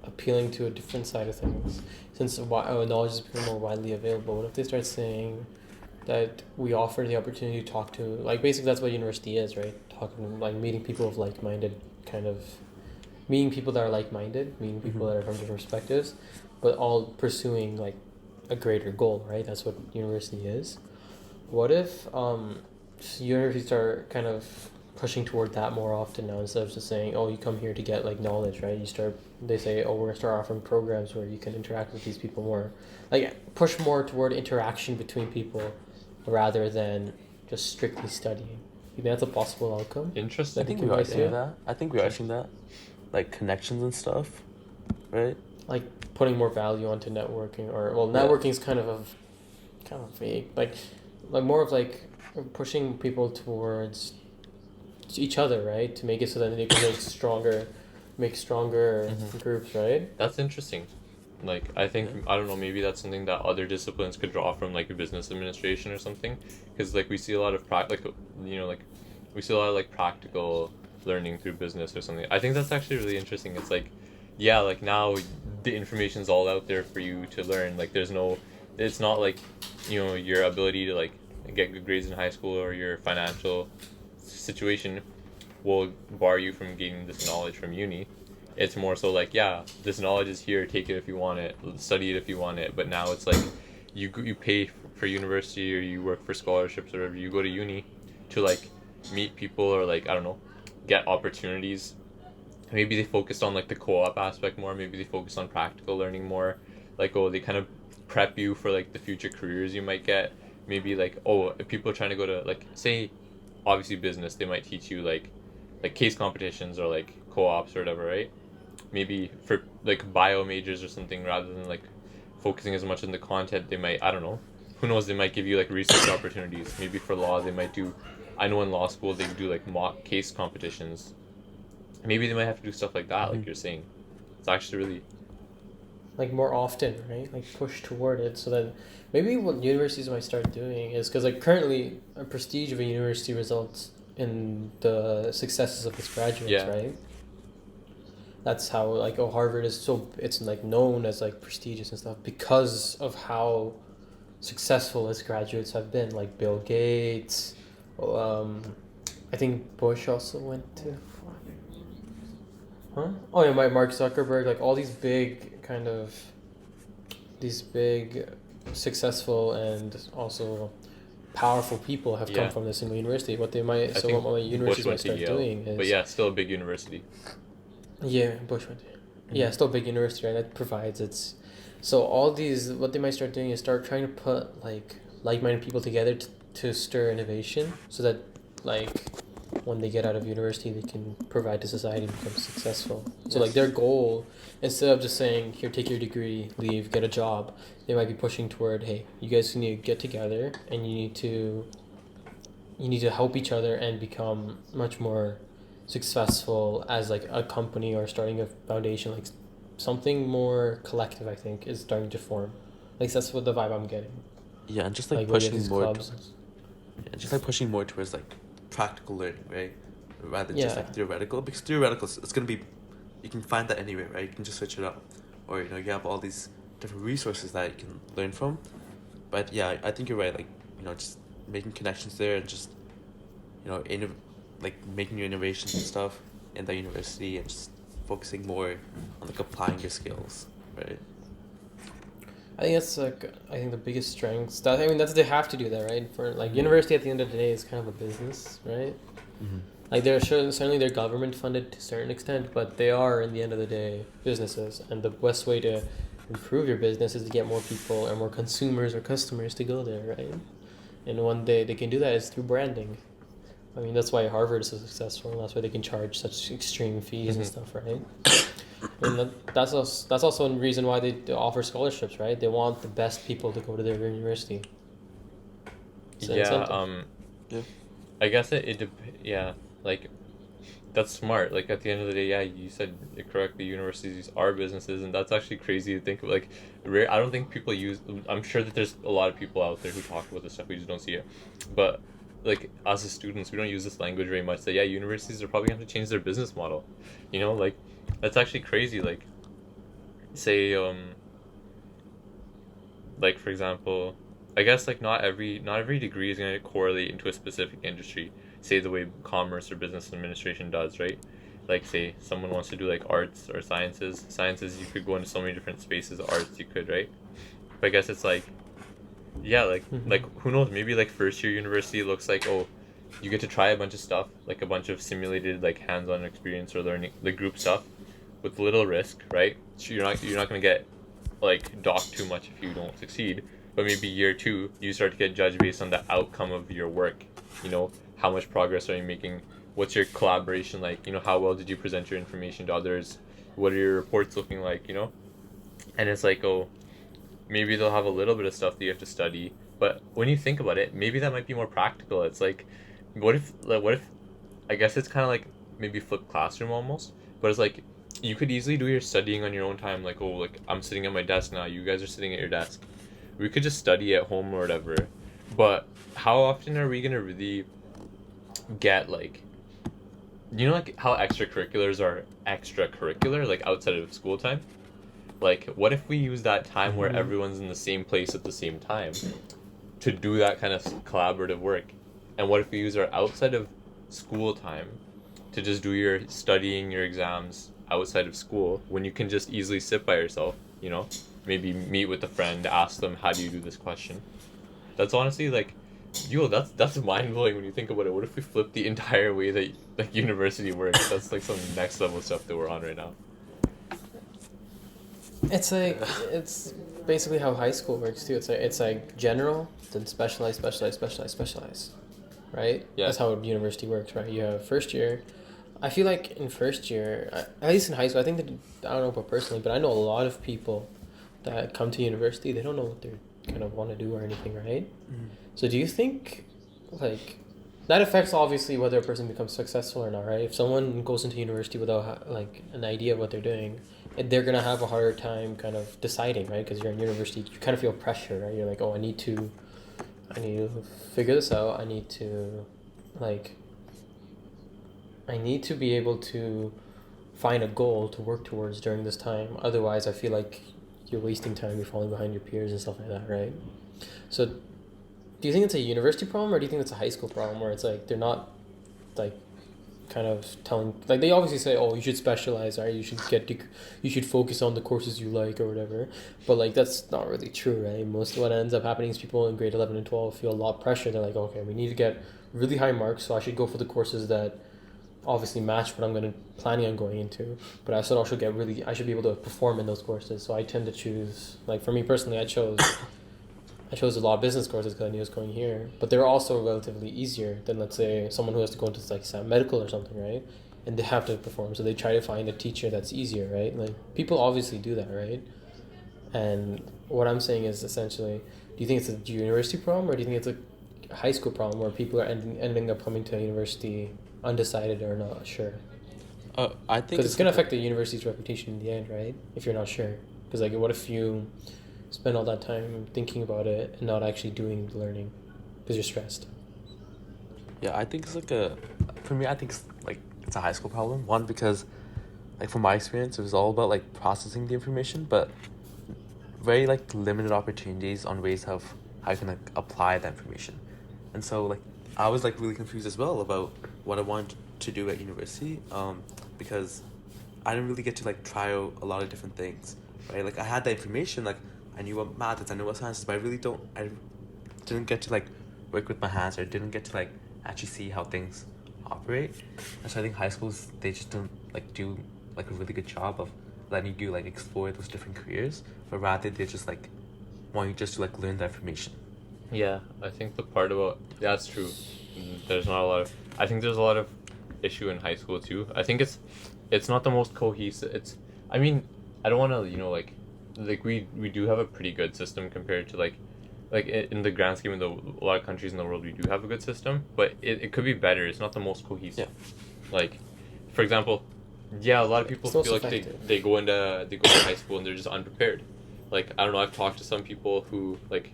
appealing to a different side of things? Since knowledge is becoming more widely available, what if they start saying that we offer the opportunity to talk to, like, basically that's what university is, right? Talking, like, meeting people of like-minded, kind of meeting people that are like-minded, meeting people that are from different perspectives, but all pursuing like a greater goal, right? That's what university is. What if universities start kind of pushing toward that more often now, instead of just saying, oh, you come here to get like knowledge, right? They say, oh, we're gonna start offering programs where you can interact with these people more, like push more toward interaction between people rather than just strictly studying. You think that's a possible outcome? Interesting. I think you we are might seeing say. that. I think we are seeing that. Like connections and stuff, right? Like putting more value onto networking, or well, Yeah. networking is kind of vague, like more of like pushing people towards each other, right? To make it so that they can make stronger Mhm. groups, right? That's interesting. Like, I think, Yeah. I don't know, maybe that's something that other disciplines could draw from, like, a business administration or something. Because, like, we see a lot of, we see a lot of, like, practical learning through business or something. I think that's actually really interesting. It's like, yeah, like, now the information's all out there for you to learn. Like, it's not like, your ability to, like, get good grades in high school or your financial situation will bar you from gaining this knowledge from uni. It's more so like, yeah, this knowledge is here, take it if you want it, study it if you want it. But now it's like you pay for university, or you work for scholarships, or whatever, you go to uni to like meet people, or like, I don't know, get opportunities. Maybe they focused on like the co-op aspect more, maybe they focused on practical learning more, like, oh, they kind of prep you for like the future careers you might get. Maybe like, oh, if people are trying to go to, like, say, obviously business, they might teach you like case competitions or like co-ops or whatever, right? Maybe for like bio majors or something, rather than like focusing as much on the content, they might, I don't know, who knows, they might give you like research opportunities. Maybe for law they might do, I know in law school they do like mock case competitions. Maybe they might have to do stuff like that, like you're saying. It's actually really, Like more often, right? Like push toward it, so that maybe what universities might start doing is, because like currently a prestige of a university results in the successes of its graduates, Yeah. right? That's how like, oh, Harvard is so, it's like known as like prestigious and stuff because of how successful its graduates have been, like Bill Gates. I think Bush also went to. Huh? Oh yeah, Mark Zuckerberg, like all these big successful and also powerful people have come Yeah. from this single university. What they might, I so think what universities Bush might went to start Yale, doing is, but yeah, still a big university. yeah, Bush went to, yeah, still a big university, right? That provides its, so all these, what they might start doing is start trying to put like-minded people together to stir innovation, so that like when they get out of university they can provide to society and become successful. So like their goal, instead of just saying, here, take your degree, leave, get a job, they might be pushing toward, hey, you guys need to get together and you need to help each other and become much more successful as like a company, or starting a foundation, like something more collective, I think, is starting to form. Like that's what the vibe I'm getting. Yeah, and just like Where you have pushing these more. clubs. Yeah, just like pushing more towards like practical learning, right? Rather than just Yeah. like theoretical, because theoretical, it's gonna be, you can find that anywhere, right? You can just search it up, or you have all these different resources that you can learn from. But yeah, I think you're right. Like, just making connections there, and just like making your innovations and stuff in the university, and just focusing more on like applying your skills, right? I think that's like, I think the biggest strengths. That, I mean, that's, they have to do that, right? For like university, at the end of the day, is kind of a business, right? Mm-hmm. Like certainly they're government funded to a certain extent, but they are, in the end of the day, businesses, and the best way to improve your business is to get more people or more consumers or customers to go there, right? And one day they can do that is through branding. I mean, that's why Harvard is so successful, and that's why they can charge such extreme fees and stuff, right? And that's also a reason why they offer scholarships, right? They want the best people to go to their university. It's an incentive. Yeah. I guess yeah, like, that's smart. Like, at the end of the day, yeah, you said it correctly, universities are businesses, and that's actually crazy to think of. Like, I don't think people I'm sure that there's a lot of people out there who talk about this stuff, we just don't see it. But like, as students, we don't use this language very much, that yeah, universities are probably going to have to change their business model. Like, that's actually crazy. Like, say, like, for example, I guess like not every degree is going to correlate into a specific industry, say the way commerce or business administration does, right? Like, say someone wants to do like arts or sciences, you could go into so many different spaces. Arts, you could, right? But I guess it's like, yeah, like who knows, maybe like first year university looks like, oh, you get to try a bunch of stuff, like a bunch of simulated like hands-on experience or learning, the group stuff, with little risk, right? So you're not gonna get like docked too much if you don't succeed. But maybe year 2, you start to get judged based on the outcome of your work. You know, how much progress are you making? What's your collaboration like? You know, how well did you present your information to others? What are your reports looking like? You know, and it's like, oh, maybe they'll have a little bit of stuff that you have to study. But when you think about it, maybe that might be more practical. It's like, what if I guess it's kind of like maybe flipped classroom almost, but it's like you could easily do your studying on your own time. Like, oh, like I'm sitting at my desk now, you guys are sitting at your desk. We could just study at home or whatever. But how often are we gonna really get like, you know, like how extracurriculars are extracurricular, like outside of school time? Like, what if we use that time where everyone's in the same place at the same time to do that kind of collaborative work? And what if we use our outside of school time to just do your studying, your exams outside of school, when you can just easily sit by yourself, you know? Maybe meet with a friend, ask them, how do you do this question? That's honestly like, that's mind-blowing when you think about it. What if we flip the entire way that like university works? That's like some next level stuff that we're on right now. It's like, it's basically how high school works too. It's like general, then specialize, right? Yeah. That's how university works, right? You have first year. I feel like in first year, at least in high school, I think that, I don't know about personally, but I know a lot of people that come to university, they don't know what they kind of want to do or anything, right? So do you think, like, that affects obviously whether a person becomes successful or not, right? If someone goes into university without like an idea of what they're doing, they're gonna have a harder time kind of deciding, right? Because you're in university, you kind of feel pressure, right? You're like, oh, I need to figure this out. I need to be able to find a goal to work towards during this time. Otherwise, I feel like you're wasting time. You're falling behind your peers and stuff like that, right? So, do you think it's a university problem, or do you think it's a high school problem where it's like they're not like kind of telling, like, they obviously say, oh, you should specialize, right? You should focus on the courses you like or whatever, but like that's not really true, right? Most of what ends up happening is people in grade 11 and 12 feel a lot of pressure. They're like, okay, we need to get really high marks, so I should go for the courses that obviously match what I'm planning on going into, but I should be able to perform in those courses. So I tend to choose, like, for me personally, I chose a lot of business courses because I knew I was going here, but they're also relatively easier than, let's say, someone who has to go into like medical or something, right? And they have to perform, so they try to find a teacher that's easier, right? Like, people obviously do that, right? And what I'm saying is essentially, do you think it's a university problem, or do you think it's a high school problem where people are ending up coming to a university undecided or not sure? I think because it's going to affect the university's reputation in the end, right? If you're not sure. Because, like, what if you spend all that time thinking about it and not actually doing the learning because you're stressed? Yeah, I think it's like for me, I think it's a high school problem. One, because, like, from my experience, it was all about, like, processing the information, but very, like, limited opportunities on ways of how you can, like, apply that information. And so, like, I was, like, really confused as well about what I wanted to do at university, because I didn't really get to, like, try out a lot of different things, right? Like, I had the information, like, I knew what math is, I knew what science is, but I didn't get to, like, work with my hands, or didn't get to, like, actually see how things operate. And so I think high schools, they just don't, like, do, like, a really good job of letting you, like, explore those different careers, but rather they just, like, want you just to, like, learn the information. Yeah, I think the part about, that's true. There's not a lot of, I think there's a lot of issue in high school too. I think it's not the most cohesive. I mean, I don't want to, like we do have a pretty good system compared to like in the grand scheme of a lot of countries in the world, we do have a good system, but it could be better. It's not the most cohesive. Yeah. Like, for example, yeah, a lot of people feel like they go into high school and they're just unprepared. Like, I don't know, I've talked to some people who, like,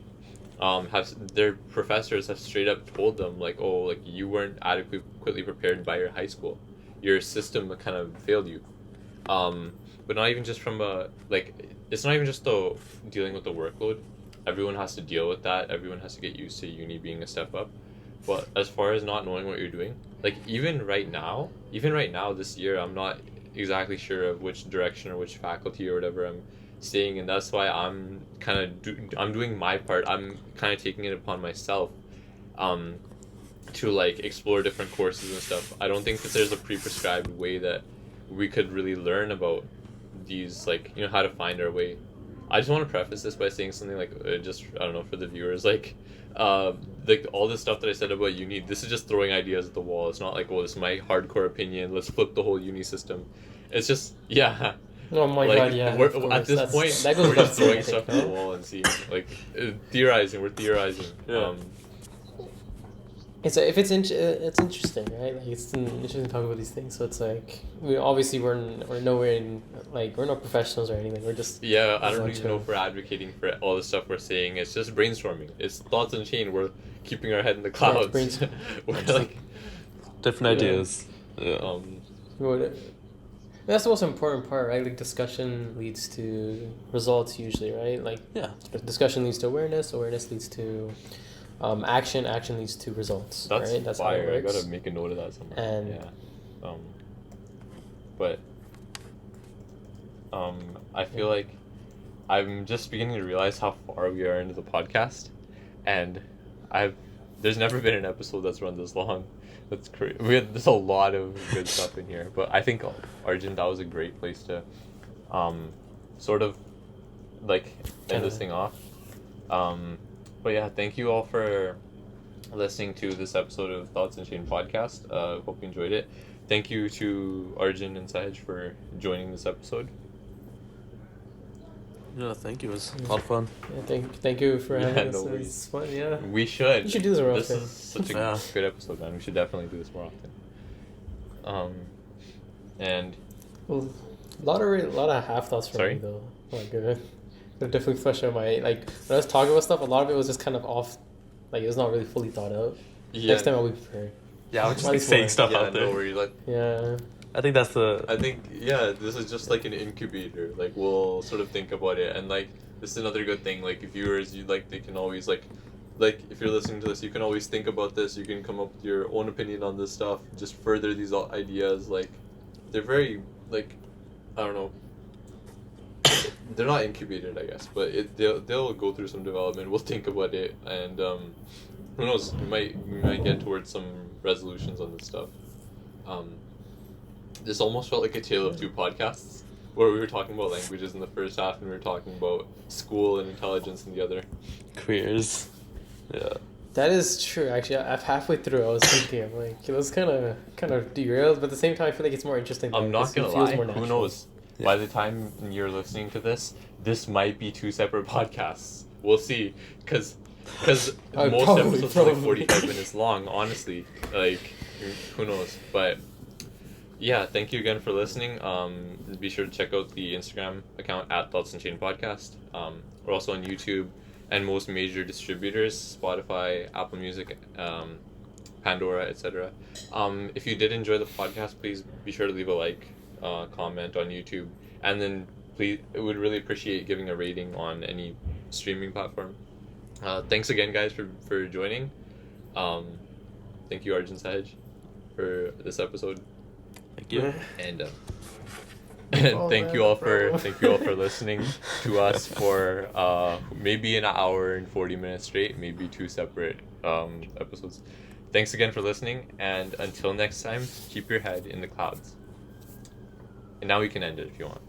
have their professors have straight up told them, like, oh, like, you weren't adequately prepared by your high school, your system kind of failed you. But not even just from it's not even just the dealing with the workload. Everyone has to deal with that. Everyone has to get used to uni being a step up. But as far as not knowing what you're doing, like, even right now this year, I'm not exactly sure of which direction or which faculty or whatever I'm staying, and that's why I'm kind of I'm doing my part. I'm kind of taking it upon myself to like explore different courses and stuff. I don't think that there's a pre-prescribed way that we could really learn about these, like, you know, how to find our way. I just want to preface this by saying something like, just, I don't know, for the viewers, like all this stuff that I said about uni, this is just throwing ideas at the wall. It's not like, well, this is my hardcore opinion, let's flip the whole uni system. It's just, yeah. Oh my like, god, yeah. We're, at this point, that goes we're just throwing I stuff think, at the wall and seeing, like, theorizing. We're theorizing. Yeah. It's it's interesting, right? Like it's interesting to talk about these things. So it's like we're nowhere in, like, we're not professionals or anything. We're just Yeah, I don't even know if we're advocating for all the stuff we're saying. It's just brainstorming. It's Thoughts Unchained. We're keeping our head in the clouds. brainstorm. We're like Different Yeah. ideas. Yeah. That's the most important part, right? Like discussion leads to results usually, right? Like Yeah. discussion leads to awareness leads to action leads to results. That's right? That's fire. how it I works. gotta make a note of that somewhere. And- yeah. But I feel like I'm just beginning to realize how far we are into the podcast, and there's never been an episode that's run this long. That's crazy. There's a lot of good stuff in here, but I think, Arjun, that was a great place to sort of like end this thing off. But yeah, thank you all for listening to this episode of Thoughts Unchained Podcast. Hope you enjoyed it. Thank you to Arjun and Sahej for joining this episode. Yeah, thank you. It was a lot of fun. Yeah, thank you for Yeah, having no us. worries. It's fun, yeah. We should. You should do this more This often. is such a Yeah. good episode, man. We should definitely do this more often. And Well, a lot of half thoughts from Sorry? me though. Oh my goodness. It definitely flesh out my, like, when I was talking about stuff, a lot of it was just kind of off, like, it was not really fully thought out. yeah, Next time I'll be prepared. Yeah, I was just At like least saying one. stuff yeah, out there. no worries. Like, Yeah. I think that's the. I think, yeah, this is just like an incubator. Like, we'll sort of think about it, and like, this is another good thing. Like, viewers, they can always like if you're listening to this, you can always think about this. You can come up with your own opinion on this stuff. Just further these ideas. Like, they're very, like, I don't know. They're not incubated, I guess, but they'll go through some development. We'll think about it, and who knows? We might get towards some resolutions on this stuff. This almost felt like a tale of two podcasts, where we were talking about languages in the first half, and we were talking about school and intelligence in the other. Queers. Yeah. That is true, actually. Halfway through, I was thinking, I'm like, it was kind of derailed, but at the same time, I feel like it's more interesting. I'm not gonna it feels lie. more Who natural. knows? Yeah. By the time you're listening to this might be two separate podcasts. We'll see, because most Probably. episodes are like 45 minutes long. Honestly, like, who knows? But yeah, thank you again for listening. Be sure to check out the Instagram account at Thoughts Unchained Podcast. We're also on YouTube and most major distributors: Spotify, Apple Music, Pandora, etc. If you did enjoy the podcast, please be sure to leave a like, comment on YouTube, and then please, it would really appreciate giving a rating on any streaming platform. Thanks again, guys, for joining. Thank you, Arjun Sahej, for this episode. Thank you. And Oh, thank man, you all bro. for listening to us for maybe an hour and 40 minutes straight, maybe two separate episodes. Thanks again for listening, and until next time, keep your head in the clouds. And now we can end it if you want.